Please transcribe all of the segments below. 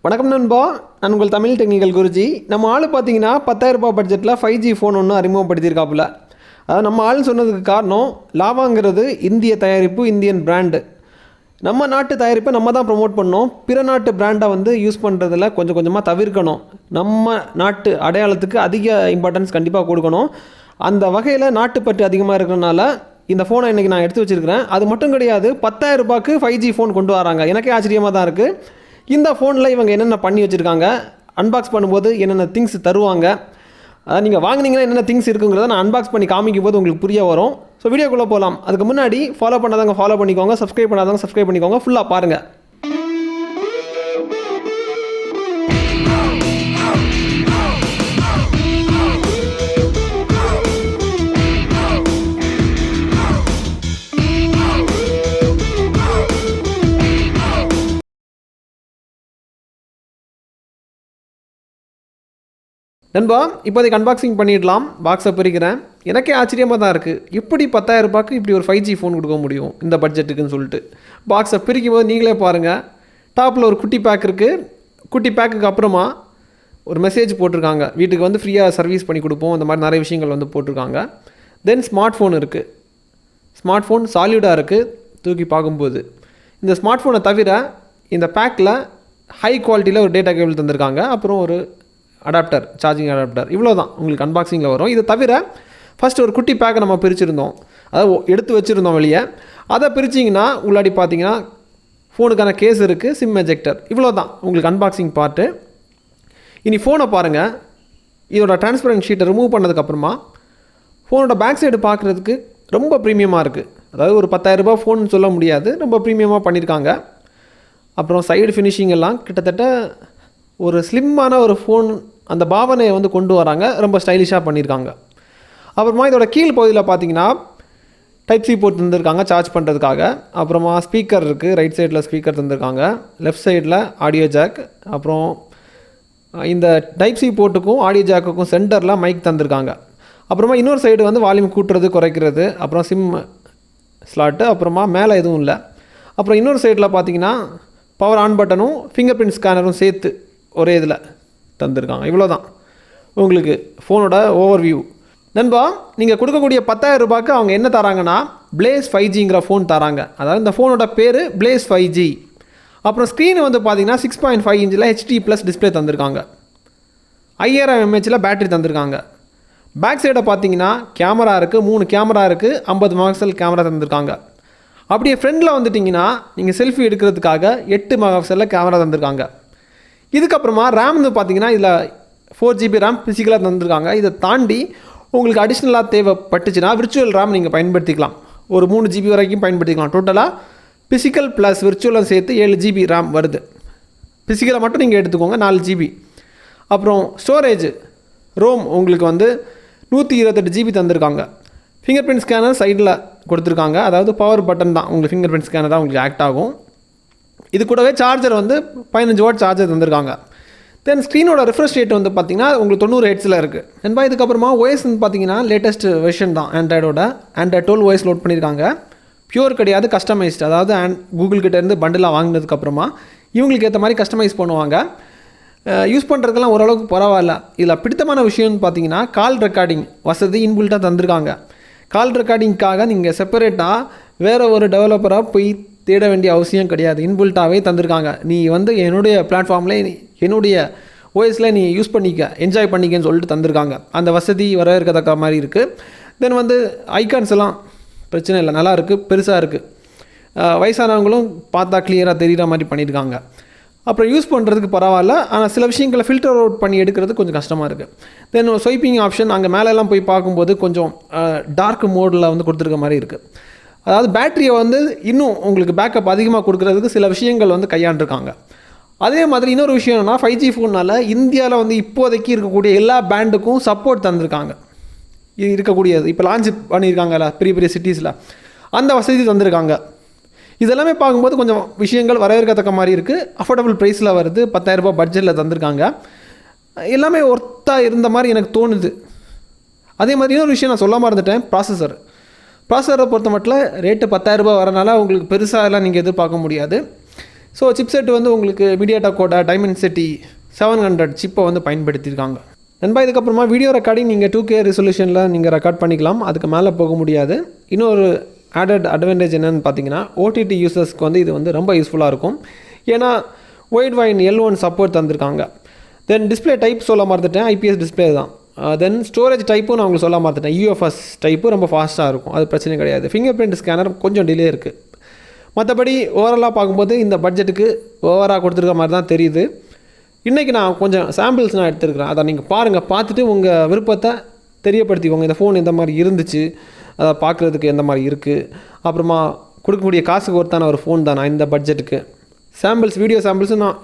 வணக்கம் நண்பா, நான் உங்கள் தமிழ் டெக்னிக்கல் குருஜி. நம்ம ஆள் பார்த்தீங்கன்னா 10,000 ரூபாய் பட்ஜெட்டில் 5G ஃபோன் ஒன்று அறிமுகப்படுத்தியிருக்காப்புல. அதாவது நம்ம ஆள் சொன்னதுக்கு காரணம், லாவாங்கிறது இந்திய தயாரிப்பு, இந்தியன் பிராண்டு. நம்ம நாட்டு தயாரிப்பை நம்ம தான் ப்ரொமோட் பண்ணோம். பிற நாட்டு பிராண்டை யூஸ் பண்ணுறதில் கொஞ்சம் கொஞ்சமாக தவிர்க்கணும். நம்ம நாட்டு அடையாளத்துக்கு அதிக இம்பார்ட்டன்ஸ் கண்டிப்பாக கொடுக்கணும். அந்த வகையில் நாட்டுப்பற்று அதிகமாக இருக்கிறனால இந்த ஃபோனை இன்றைக்கி நான் எடுத்து வச்சுருக்கிறேன். அது மட்டும் கிடையாது, 10,000 ரூபாய்க்கு 5G ஃபோன் கொண்டு வராங்க. எனக்கே ஆச்சரியமாக தான் இருக்குது. இந்த ஃபோனில் இவங்க என்னென்ன பண்ணி வச்சுருக்காங்க, அன்பாக்ஸ் பண்ணும்போது என்னென்ன திங்ஸ் தருவாங்க, அதாவது நீங்கள் வாங்கினீங்கன்னா என்னென்ன திங்ஸ் இருக்குங்கிறத நான் அன்பாக்ஸ் பண்ணி காமிக்கும் போது உங்களுக்கு புரிய வரும். ஸோ வீடியோக்குள்ளே போகலாம். அதுக்கு முன்னாடி ஃபாலோ பண்ணாதவங்க ஃபாலோ பண்ணிக்கோங்க, சப்ஸ்கிரைப் பண்ணாதவங்க சப்ஸ்கிரைப் பண்ணிக்கோங்க. ஃபுல்லாக பாருங்கள். நண்பா, இப்போதைக்கு அன்பாக்சிங் பண்ணிடலாம். பாக்ஸை பிரிக்கிறேன். எனக்கே ஆச்சரியமாக தான் இருக்குது, எப்படி 10,000 ரூபாய்க்கு இப்படி ஒரு 5G ஃபோன் கொடுக்க முடியும் இந்த பட்ஜெட்டுக்குன்னு சொல்லிட்டு. பாக்ஸை பிரிக்கும் போது நீங்களே பாருங்கள். டாப்பில் ஒரு குட்டி பேக் இருக்குது. குட்டி பேக்குக்கு அப்புறமா ஒரு மெசேஜ் போட்டிருக்காங்க, வீட்டுக்கு ஃப்ரீயாக சர்வீஸ் பண்ணி கொடுப்போம், இந்த மாதிரி நிறைய விஷயங்கள் போட்டிருக்காங்க. தென் ஸ்மார்ட் ஃபோன் இருக்குது. ஸ்மார்ட் ஃபோன் சாலிடாக இருக்குது தூக்கி பார்க்கும்போது. இந்த ஸ்மார்ட் ஃபோனை தவிர இந்த பேக்கில் ஹை குவாலிட்டியில் ஒரு டேட்டா கேபிள் தந்திருக்காங்க. அப்புறம் ஒரு அடாப்டர், சார்ஜிங் அடாப்டர். இவ்வளோ தான் உங்களுக்கு அன்பாக்சிங்கில் வரும். இதை தவிர ஃபஸ்ட்டு ஒரு குட்டி பேக்கை நம்ம பிரிச்சுருந்தோம், அதாவது எடுத்து வச்சுருந்தோம் வெளியே. அதை பிரிச்சிங்கன்னா உள்ளாடி பார்த்தீங்கன்னா ஃபோனுக்கான கேஸ் இருக்குது, சிம் எஜெக்டர். இவ்வளோ தான் உங்களுக்கு அன்பாக்சிங் பார்ட்டு. இனி ஃபோனை பாருங்கள். இதோட டிரான்ஸ்பரண்ட் ஷீட்டை ரிமூவ் பண்ணதுக்கப்புறமா ஃபோனோட பேக் சைடு பார்க்குறதுக்கு ரொம்ப ப்ரீமியமாக இருக்குது. அதாவது ஒரு 10,000 ரூபாய் ஃபோன் சொல்ல முடியாது, ரொம்ப ப்ரீமியமாக பண்ணியிருக்காங்க. அப்புறம் சைடு ஃபினிஷிங் எல்லாம் கிட்டத்தட்ட ஒரு ஸ்லிம்மான ஒரு ஃபோன் அந்த பாவனையை கொண்டு வராங்க. ரொம்ப ஸ்டைலிஷாக பண்ணியிருக்காங்க. அப்புறமா இதோட கீழ் பகுதியில் பார்த்தீங்கன்னா டைப் சி போர்ட் தந்திருக்காங்க சார்ஜ் பண்ணுறதுக்காக. அப்புறமா ஸ்பீக்கர் இருக்குது, ரைட் சைடில் ஸ்பீக்கர் தந்திருக்காங்க, லெஃப்ட் சைடில் ஆடியோ ஜாக். அப்புறம் இந்த டைப் சி போர்ட்டுக்கும் ஆடியோ ஜாக்குக்கும் சென்டரில் மைக் தந்திருக்காங்க. அப்புறமா இன்னொரு சைடு வால்யூம் கூட்டுறது குறைக்கிறது, அப்புறம் சிம் ஸ்லாட்டு. அப்புறமா மேலே எதுவும் இல்லை. அப்புறம் இன்னொரு சைடில் பார்த்தீங்கன்னா பவர் ஆன் பட்டனும் ஃபிங்கர் பிரிண்ட் ஸ்கேனரும் சேர்த்து ஒரே இதில் தந்திருக்காங்க. இவ்வளோ தான் உங்களுக்கு ஃபோனோட ஓவர்வியூ. நண்பா, நீங்கள் கொடுக்கக்கூடிய 10,000 ரூபாய்க்கு அவங்க என்ன தராங்கன்னா பிளேஸ் 5Gங்கிற ஃபோன் தராங்க. அதாவது இந்த ஃபோனோட பேர் பிளேஸ் 5G. அப்புறம் ஸ்க்ரீனு பார்த்தீங்கன்னா 6.5 இன்ச்சில் HD+ டிஸ்பிளே தந்திருக்காங்க. 5000 mAhல பேட்டரி தந்திருக்காங்க. பேக் சைடை பார்த்தீங்கன்னா கேமரா இருக்குது, 3 கேமரா இருக்குது, 50 மெகாபிக்சல் கேமரா தந்திருக்காங்க. அப்படியே ஃப்ரண்டில் வந்துட்டிங்கன்னா நீங்கள் செல்ஃபி எடுக்கிறதுக்காக 8 மெகாபிக்சலில் கேமரா தந்திருக்காங்க. இதுக்கப்புறமா ரேம் பார்த்தீங்கன்னா இதில் 4GB ரேம் ஃபிசிக்கலாக தந்திருக்காங்க. இதை தாண்டி உங்களுக்கு அடிஷ்னலாக தேவைப்பட்டுச்சுன்னா விர்ச்சுவல் ரேம் நீங்கள் பயன்படுத்திக்கலாம். ஒரு 3GB வரைக்கும் பயன்படுத்திக்கலாம். டோட்டலாக ஃபிசிக்கல் ப்ளஸ் விர்ச்சுவலாக சேர்த்து 7GB ரேம் வருது. ஃபிசிக்கலை மட்டும் நீங்கள் எடுத்துக்கோங்க, 4GB. அப்புறம் ஸ்டோரேஜ் ரோம் உங்களுக்கு 128GB தந்திருக்காங்க. ஃபிங்கர் பிரிண்ட் ஸ்கேனர் சைடில் கொடுத்துருக்காங்க. அதாவது பவர் பட்டன் தான், உங்களுக்கு ஃபிங்கர் பிரிண்ட் ஸ்கேனர் தான் உங்களுக்கு ஆக்ட் ஆகும். இது கூடவே சார்ஜர் 15 வாட் சார்ஜர் தந்திருக்காங்க. தென் ஸ்க்ரீனோட ரிஃப்ரெஷ் ரேட் பார்த்தீங்கன்னா உங்களுக்கு 90 ஹெர்ட்ஸில் இருக்குது. நண்பா, இதுக்கப்புறமா OS பார்த்தீங்கன்னா லேட்டஸ்ட் வெர்ஷன் தான் ஆண்ட்ராய்டோட. ஆண்ட்ராய்ட் 12 OS லோட் பண்ணியிருக்காங்க. பியூர் கிடையாது, கஸ்டமைஸ்டு. அதாவது கூகுள் கிட்டேருந்து பண்டிலாக வாங்கினதுக்கப்புறமா இவங்களுக்கு ஏற்ற மாதிரி கஸ்டமைஸ் பண்ணுவாங்க. யூஸ் பண்ணுறதுக்கெல்லாம் ஓரளவுக்கு பரவாயில்ல. இதில் பிடித்தமான விஷயம்னு பார்த்தீங்கன்னா கால் ரெக்கார்டிங் வசதி இன்பில்ட்டாக தந்திருக்காங்க. கால் ரெக்கார்டிங்காக நீங்கள் செப்பரேட்டாக வேறு ஒரு டெவலப்பராக போய் தேட வேண்டிய அவசியம் கிடையாது, இன்பில்ட்டாகவே தந்திருக்காங்க. நீ என்னுடைய பிளாட்ஃபார்மில் என்னுடைய ஓஎஸில் நீ யூஸ் பண்ணிக்க, என்ஜாய் பண்ணிக்கன்னு சொல்லிட்டு தந்திருக்காங்க. அந்த வசதி வரவேற்கத்தக்க மாதிரி இருக்குது. தென் ஐகான்ஸ் எல்லாம் பிரச்சனை இல்லை, நல்லா இருக்குது, பெருசாக இருக்குது. வயசானவங்களும் பார்த்தா கிளியராக தெரிகிற மாதிரி பண்ணியிருக்காங்க. அப்புறம் யூஸ் பண்ணுறதுக்கு பரவாயில்ல. ஆனால் சில விஷயங்களை ஃபில்டர் அவுட் பண்ணி எடுக்கிறது கொஞ்சம் கஷ்டமாக இருக்குது. தென் ஸ்வைப்பிங் ஆப்ஷன் அங்கே மேலெல்லாம் போய் பார்க்கும்போது கொஞ்சம் டார்க் மோடில் கொடுத்துருக்க மாதிரி இருக்குது. அதாவது பேட்டரியை இன்னும் உங்களுக்கு பேக்கப் அதிகமாக கொடுக்குறதுக்கு சில விஷயங்கள் கையாண்டிருக்காங்க. அதே மாதிரி இன்னொரு விஷயம் என்னென்னா 5G ஃபோனால் இந்தியாவில் இப்போதைக்கு இருக்கக்கூடிய எல்லா பேண்டுக்கும் சப்போர்ட் தந்திருக்காங்க. இது இருக்கக்கூடியது இப்போ லான்ச் பண்ணியிருக்காங்கல்ல பெரிய பெரிய சிட்டிஸில், அந்த வசதி தந்திருக்காங்க. இதெல்லாமே பார்க்கும்போது கொஞ்சம் விஷயங்கள் வரவேற்கத்தக்க மாதிரி இருக்குது. அஃபோர்டபுள் ப்ரைஸில் வருது, 10,000 ரூபாய் பட்ஜெட்டில் தந்திருக்காங்க. எல்லாமே ஒர்த்தாக இருந்த மாதிரி எனக்கு தோணுது. அதே மாதிரி இன்னொரு விஷயம் நான் சொல்லாமல் இருந்துட்டேன், ப்ராசஸரை பொறுத்த மட்டும் ரேட்டு 10,000 ரூபாய் வரனால உங்களுக்கு பெருசாக எல்லாம் நீங்கள் எதிர்பார்க்க முடியாது. ஸோ சிப்செட் வந்து உங்களுக்கு மீடியாடெக்கோட டைமென்சிட்டி 700 சிப்பை வந்து பயன்படுத்தியிருக்காங்க. நண்பா இதுக்கப்புறமா வீடியோ ரெக்கார்டிங் நீங்கள் 2K ரெசல்யூஷனில் நீங்கள் ரெக்கார்ட் பண்ணிக்கலாம், அதுக்கு மேலே போக முடியாது. இன்னொரு ஆடட் அட்வான்டேஜ் என்னென்னு பார்த்தீங்கன்னா ஓடிடி யூசர்ஸ்க்கு வந்து இது வந்து ரொம்ப யூஸ்ஃபுல்லாக இருக்கும். ஏன்னா ஒயிட் வைன் L1 சப்போர்ட் தந்திருக்காங்க. தென் டிஸ்பிளே டைப் சொல்ல மறந்துட்டேன், ஐபிஎஸ் டிஸ்பிளே தான். தென் ஸ்டோரேஜ் டைப்பும் நான் உங்களுக்கு சொல்ல மறந்துட்டேன், UFS டைப்பு ரொம்ப ஃபாஸ்ட்டாக இருக்கும், அது பிரச்சனை கிடையாது. ஃபிங்கர் பிரிண்ட் ஸ்கேனர் கொஞ்சம் டிலே இருக்குது. மற்றபடி ஓவராலாக பார்க்கும்போது இந்த பட்ஜெட்டுக்கு ஓவராக கொடுத்துருக்க மாதிரி தான் தெரியுது. இன்றைக்கி நான் கொஞ்சம் சாம்பிள்ஸ் நான் எடுத்துருக்கிறேன், அதை நீங்கள் பாருங்கள், பார்த்துட்டு உங்கள் விருப்பத்தை தெரியப்படுத்திக்கோங்க. இந்த ஃபோன் எந்த மாதிரி இருந்துச்சு, அதை பார்க்குறதுக்கு எந்த மாதிரி இருக்குது, அப்புறமா கொடுக்கக்கூடிய காசுக்கு ஒருத்தான ஒரு ஃபோன் தான் நான் இந்த பட்ஜெட்டுக்கு. சாம்பிள்ஸ் வீடியோ சாம்பிள்ஸும் நான்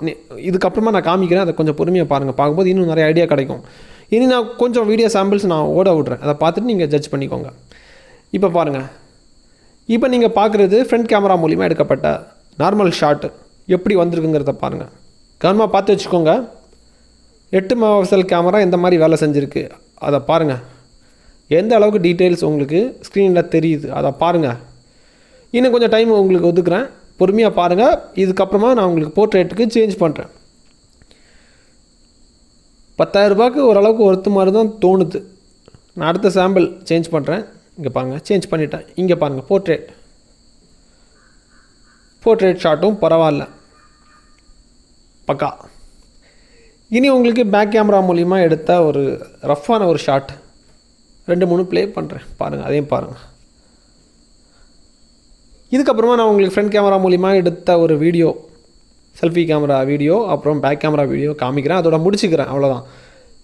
இதுக்கப்புறமா நான் காமிக்கிறேன், அதை கொஞ்சம் பொறுமையாக பாருங்கள். பார்க்கும்போது இன்னும் நிறைய ஐடியா கிடைக்கும். இனி நான் கொஞ்சம் வீடியோ சாம்பிள்ஸ் நான் ஓட விட்றேன், அதை பார்த்துட்டு நீங்கள் ஜட்ஜ் பண்ணிக்கோங்க. இப்போ பாருங்கள், இப்போ நீங்கள் பார்க்குறது ஃப்ரண்ட் கேமரா மூலிமா எடுக்கப்பட்ட நார்மல் ஷாட் எப்படி வந்திருக்குங்கிறத பாருங்கள். கவனமாக பார்த்து வச்சுக்கோங்க. 8 மெகாபிக்சல் கேமரா எந்த மாதிரி வேலை செஞ்சுருக்கு அதை பாருங்கள். எந்த அளவுக்கு டீட்டெயில்ஸ் உங்களுக்கு ஸ்க்ரீனில் தெரியுது அதை பாருங்கள். இன்னும் கொஞ்சம் டைம் உங்களுக்கு ஒதுக்குறேன், பொறுமையாக பாருங்கள். இதுக்கப்புறமா நான் உங்களுக்கு போர்ட்ரேட்டுக்கு சேஞ்ச் பண்ணுறேன். 10,000 ரூபாய்க்கு ஓரளவுக்கு ஒருத்த மாதிரி தான் தோணுது. நான் அடுத்த சாம்பிள் சேஞ்ச் பண்ணுறேன். இங்கே பாருங்கள், சேஞ்ச் பண்ணிட்டேன். இங்கே பாருங்கள், போர்ட்ரேட் ஷாட்டும் பரவாயில்ல, பக்கா. இனி உங்களுக்கு பேக் கேமரா மூலிமா எடுத்த ஒரு ரஃப்பான ஒரு ஷாட் 2-3 ப்ளே பண்ணுறேன், பாருங்கள், அதையும் பாருங்கள். இதுக்கப்புறமா நான் உங்களுக்கு ஃப்ரண்ட் கேமரா மூலிமா எடுத்த ஒரு வீடியோ, செல்ஃபி கேமரா வீடியோ, அப்புறம் பேக் கேமரா வீடியோ காமிக்கிறேன், அதோட முடிச்சுக்கிறேன், அவ்வளோதான்.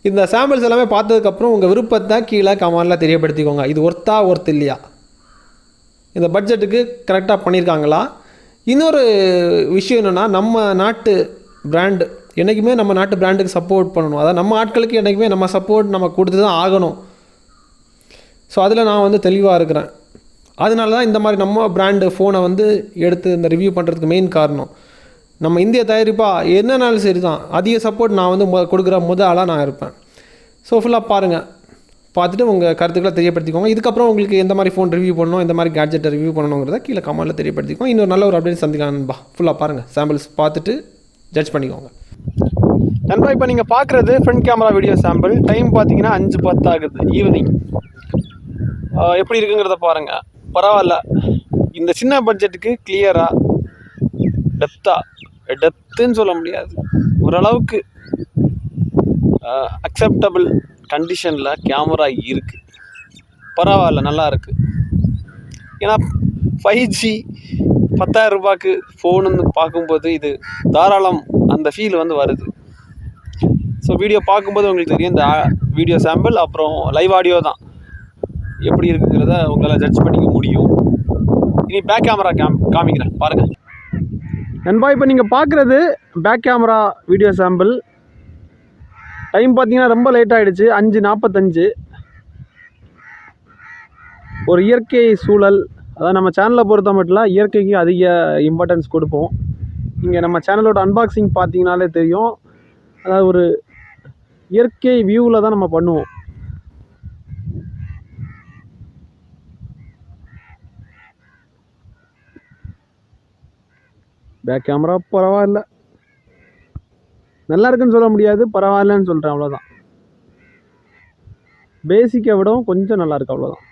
இந்த சாம்பிள்ஸ் எல்லாமே பார்த்ததுக்கப்புறம் உங்கள் விருப்பத்தை கீழே கமெண்டில் தெரியப்படுத்திக்கோங்க. இது ஒர்த்து இல்லையா, இந்த பட்ஜெட்டுக்கு கரெக்டாக பண்ணியிருக்காங்களா. இன்னொரு விஷயம் என்னென்னா, நம்ம நாட்டு பிராண்டு என்றைக்குமே நம்ம நாட்டு பிராண்டுக்கு சப்போர்ட் பண்ணணும். அதாவது நம்ம ஆட்களுக்கு என்றைக்குமே நம்ம சப்போர்ட் நம்ம கொடுத்து தான் ஆகணும். ஸோ அதில் நான் வந்து தெளிவாக இருக்கிறேன். அதனால தான் இந்த மாதிரி நம்ம பிராண்டு ஃபோனை வந்து எடுத்து இந்த ரிவ்யூ பண்ணுறதுக்கு மெயின் காரணம். நம்ம இந்திய தயாரிப்பாக என்னன்னாலும் சரி தான், அதிக சப்போர்ட் நான் வந்து கொடுக்குற ஆளாக நான் இருப்பேன். ஸோ ஃபுல்லாக பாருங்கள், பார்த்துட்டு உங்கள் கருத்துக்களை தெரியப்படுத்திக்கோங்க. இதுக்கப்புறம் உங்களுக்கு எந்த மாதிரி ஃபோன் ரிவ்யூ பண்ணணும், எந்த மாதிரி கேட்ஜெட்டை ரிவ்யூ பண்ணணுங்கிறத கீழே கமெண்ட்டில் தெரியப்படுத்திக்கோங்க. இன்னொரு நல்ல ஒரு அப்டேட் சந்திக்கலாம் நண்பா. ஃபுல்லாக பாருங்கள், சாம்பிள்ஸ் பார்த்துட்டு ஜட்ஜ் பண்ணிக்கோங்க நண்பா. இப்போ நீங்கள் பார்க்குறது front camera video sample. Time பார்த்தீங்கன்னா 5:10 ஆகுது, ஈவினிங். எப்படி இருக்குங்கிறத பாருங்கள், பரவாயில்ல. இந்த சின்ன பட்ஜெட்டுக்கு கிளியராக டெப்த்துன்னு சொல்ல முடியாது, ஓரளவுக்கு அக்செப்டபிள் கண்டிஷனில் கேமரா இருக்குது, பரவாயில்ல, நல்லா இருக்குது. ஏன்னா 5G 10,000 ரூபாய்க்கு ஃபோனுன்னு பார்க்கும்போது இது தாராளம் அந்த ஃபீல் வந்து வருது. ஸோ வீடியோ பார்க்கும்போது உங்களுக்கு தெரியும், இந்த வீடியோ சாம்பிள் அப்புறம் லைவ் ஆடியோ தான் எப்படி இருக்குங்கிறத உங்களால் ஜட்ஜ் பண்ணிக்க முடியும். இனி பேக் கேமரா காமிக்கிறேன், பாருங்கள் நண்பா. இப்போ நீங்கள் பார்க்குறது back camera video sample. Time பார்த்தீங்கன்னா ரொம்ப லேட் ஆகிடுச்சு, 5:45. ஒரு இயற்கை சூழல், அதாவது நம்ம சேனலை பொறுத்த மட்டும் இயற்கைக்கு அதிக இம்பார்ட்டன்ஸ் கொடுப்போம். இங்கே நம்ம சேனலோட அன்பாக்சிங் பார்த்தீங்கனாலே தெரியும், அதாவது ஒரு இயற்கை வியூவில் தான் நம்ம பண்ணுவோம். பேக் கேமரா பரவாயில்ல, நல்லா இருக்குன்னு சொல்ல முடியாது, பரவாயில்லன்னு சொல்கிறேன், அவ்வளோதான். பேசிக்கை விடவும் கொஞ்சம் நல்லா இருக்கு, அவ்வளோதான்.